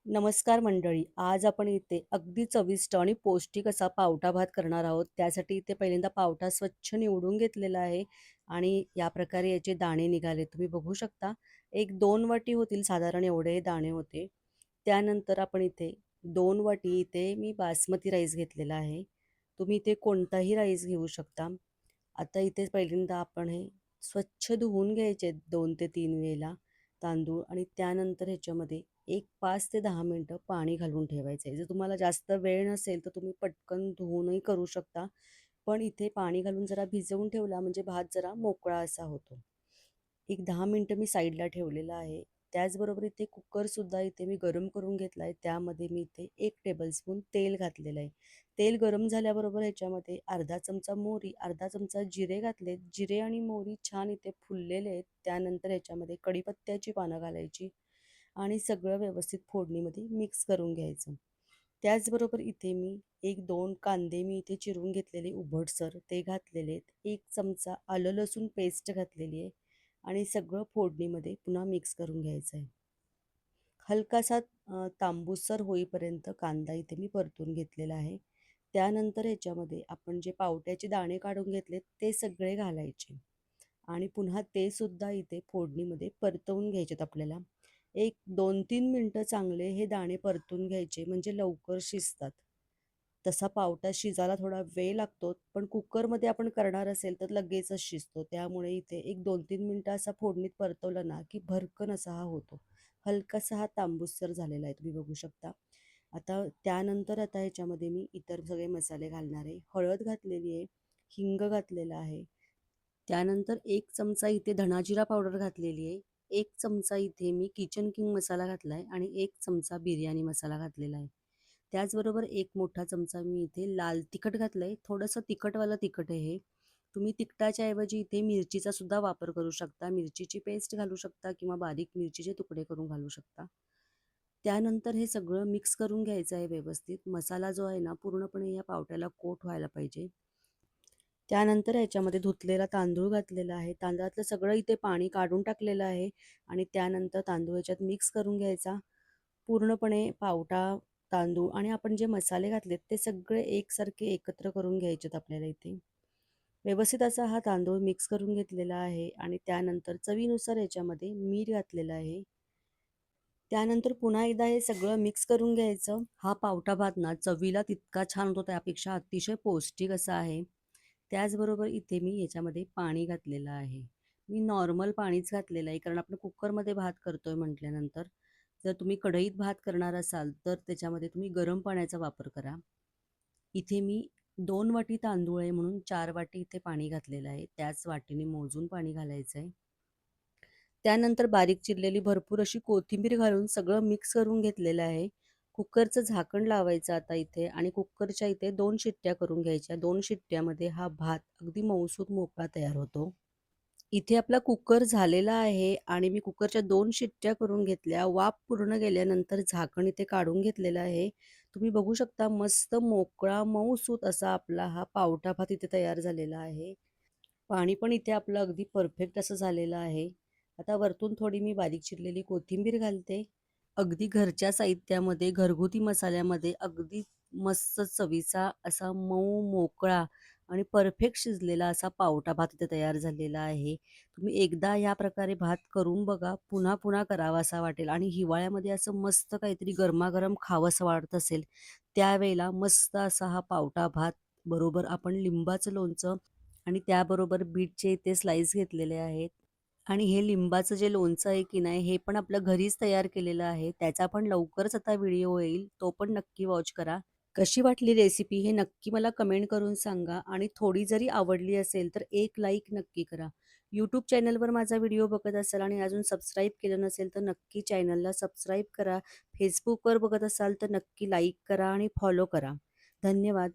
नमस्कार मंडळी. आज आपण इथे अगदी चविष्ट आणि पौष्टिक असा पावटा भात करणार आहोत. त्यासाठी इथे पहिल्यांदा पावटा स्वच्छ निवडून घेतलेला आहे आणि या प्रकारे याचे दाणे निघाले. तुम्ही बघू शकता. एक 2 वाटी होतील साधारण एवढे दाणे होते. त्यानंतर आपण इथे 2 वाटी इथे मी बासमती राईस घेतलेला आहे. तुम्ही इथे कोणताही राईस घेऊ शकता. आता इथे पहिल्यांदा आपण हे स्वच्छ धुवून घ्यायचे 2 ते 3 वेळेला तांदूळ आणि त्यानंतर ह्याच्यामध्ये एक 5 ते 10 मिनिटं पाणी घालून ठेवायचं आहे. जर तुम्हाला जास्त वेळ नसेल तर तुम्ही पटकन धुवूनही करू शकता. पण इथे पाणी घालून जरा भिजवून ठेवला म्हणजे भात जरा मोकळा असा होतो. एक 10 मिनिटं मी साईडला ठेवलेलं आहे. त्याचबरोबर इथे कुकरसुद्धा इथे मी गरम करून घेतला आहे. त्यामध्ये मी इथे 1 टेबलस्पून तेल घातलेलं आहे. तेल गरम झाल्याबरोबर ह्याच्यामध्ये अर्धा चमचा मोहरी, अर्धा चमचा जिरे घातलेत. जिरे आणि मोहरी छान इथे फुललेले आहेत. त्यानंतर ह्याच्यामध्ये कढीपत्त्याची पानं घालायची आणि सगळं व्यवस्थित फोडणीमध्ये मिक्स करून घ्यायचं. त्याचबरोबर इथे मी 1-2 कांदे मी इथे चिरून घेतलेले उभडसर ते घातलेले आहेत. 1 चमचा आलं लसूण पेस्ट घातलेली आहे आणि सगळं फोडणीमध्ये पुन्हा मिक्स करून घ्यायचं आहे. हलकासा तांबूसर होईपर्यंत कांदा इथे मी परतून घेतलेला आहे. त्यानंतर ह्याच्यामध्ये आपण जे पावट्याचे दाणे काढून घेतलेत ते सगळे घालायचे आणि पुन्हा ते सुद्धा इथे फोडणीमध्ये परतवून घ्यायचेत आपल्याला. एक 2-3 मिनिटं चांगले हे दाणे परतून घ्यायचे म्हणजे लवकर शिजतात. तसा पावटा शिजायला थोडा वेळ लागतो, पण कुकरमध्ये आपण करणार असेल तर लगेचच शिजतो. त्यामुळे इथे एक 2-3 मिनिटं असा फोडणीत परतवलं ना, की भरकन असा हा होतो. हलकासा हा तांबूसर झालेला आहे, तुम्ही बघू शकता. आता ह्याच्यामध्ये मी इतर सगळे मसाले घालणार आहे. हळद घातलेली आहे, हिंग घातलेला आहे. त्यानंतर 1 चमचा इथे धना पावडर घातलेली आहे. 1 चमचा इथे मी किचन किंग मसाला घातला आहे आणि 1 चमचा बिर्याणी मसाला घातलेला आहे. त्याचबरोबर 1 मोठा चमचा मी इथे लाल तिखट घातलं आहे. थोडंसं तिखटवालं तिखट आहे हे. तुम्ही तिखटाच्या ऐवजी इथे मिरचीचा सुद्धा वापर करू शकता. मिरचीची पेस्ट घालू शकता किंवा बारीक मिरचीचे तुकडे करून घालू शकता. त्यानंतर हे सगळं मिक्स करून घ्यायचं आहे व्यवस्थित. मसाला जो आहे ना पूर्णपणे या पावट्याला कोट व्हायला पाहिजे. त्यानंतर ह्याच्यामध्ये धुतलेला तांदूळ घातलेला आहे. तांदळातलं सगळं इथे पाणी काढून टाकलेलं आहे आणि त्यानंतर तांदूळ ह्याच्यात मिक्स करून घ्यायचा. पूर्णपणे पावटा, तांदूळ आणि आपण जे मसाले घातलेत ते सगळे एकसारखे एकत्र करून घ्यायचेत आपल्याला इथे. व्यवस्थित असा हा तांदूळ मिक्स करून घेतलेला आहे आणि त्यानंतर चवीनुसार ह्याच्यामध्ये मीठ घातलेलं आहे. त्यानंतर पुन्हा एकदा हे सगळं मिक्स करून घ्यायचं. हा पावटा भात ना चवीला तितका छान होतो त्यापेक्षा अतिशय पौष्टिक असा आहे. त्याचबरोबर इथे मी याच्यामध्ये पाणी घातलेलं आहे. मी नॉर्मल पाणीच घातलेलं आहे कारण आपण कुकरमध्ये भात करतोय म्हटल्यानंतर जर तुम्ही कढईत भात करणार असाल तर त्याच्यामध्ये तुम्ही गरम पाण्याचा वापर करा. इथे मी 2 वाटी तांदूळ आहे म्हणून 4 वाटी इथे पाणी घातलेलं आहे. त्याच वाटीने मोजून पाणी घालायचं आहे. त्यानंतर बारीक चिरलेली भरपूर अशी कोथिंबीर घालून सगळं मिक्स करून घेतलेलं आहे. कुकरचं झाकण लावायचं आता इथे आणि कुकरच्या इथे 2 शिट्ट्या करून घ्यायच्या. 2 शिट्ट्यामध्ये हा भात अगदी मऊसूत मोकळा तयार होतो. इथे आपला कुकर झालेला आहे आणि मी कुकरच्या 2 शिट्ट्या करून घेतल्या. वाफ पूर्ण गेल्यानंतर झाकण इथे काढून घेतलेलं आहे. तुम्ही बघू शकता मस्त मोकळा मऊसूत असा आपला हा पावटा भात इथे तयार झालेला आहे. पाणी पण इथे आपलं अगदी परफेक्ट असं झालेलं आहे. आता वरतून थोडी मी बारीक चिरलेली कोथिंबीर घालते. अगदी घरच्या साहित्यामध्ये, घरगुती मसाल्यामध्ये अगदी मस्त चवीचा असा मऊ, मोकळा आणि परफेक्ट शिजलेला असा पावटा भात इथे तयार झालेला आहे. तुम्ही एकदा या प्रकारे भात करून बघा. पुन्हा-पुन्हा करावासा वाटेल आणि हिवाळ्यामध्ये असं मस्त काहीतरी गरमागरम खावंसं वाटत असेल, त्यावेळेला मस्त असा हा पावटा भात बरोबर आपण लिंबाचं लोणचं आणि त्याबरोबर बीटचे इथे स्लाईस घेतलेले आहेत आणि हे लिंबाचं जे लोणचं आहे की नाही हे पण आपलं घरीच तयार केलेलं आहे. त्याचा पण लवकरच आता व्हिडिओ येईल. तो पण नक्की वॉच करा. कशी वाटली रेसिपी हे नक्की मला कमेंट करून सांगा आणि थोडी जरी आवडली असेल तर एक लाईक नक्की करा. यूट्यूब चॅनलवर माझा व्हिडिओ बघत असाल आणि अजून सबस्क्राईब केलं नसेल तर नक्की चॅनलला सबस्क्राईब करा. फेसबुकवर बघत असाल तर नक्की लाईक करा आणि फॉलो करा. धन्यवाद.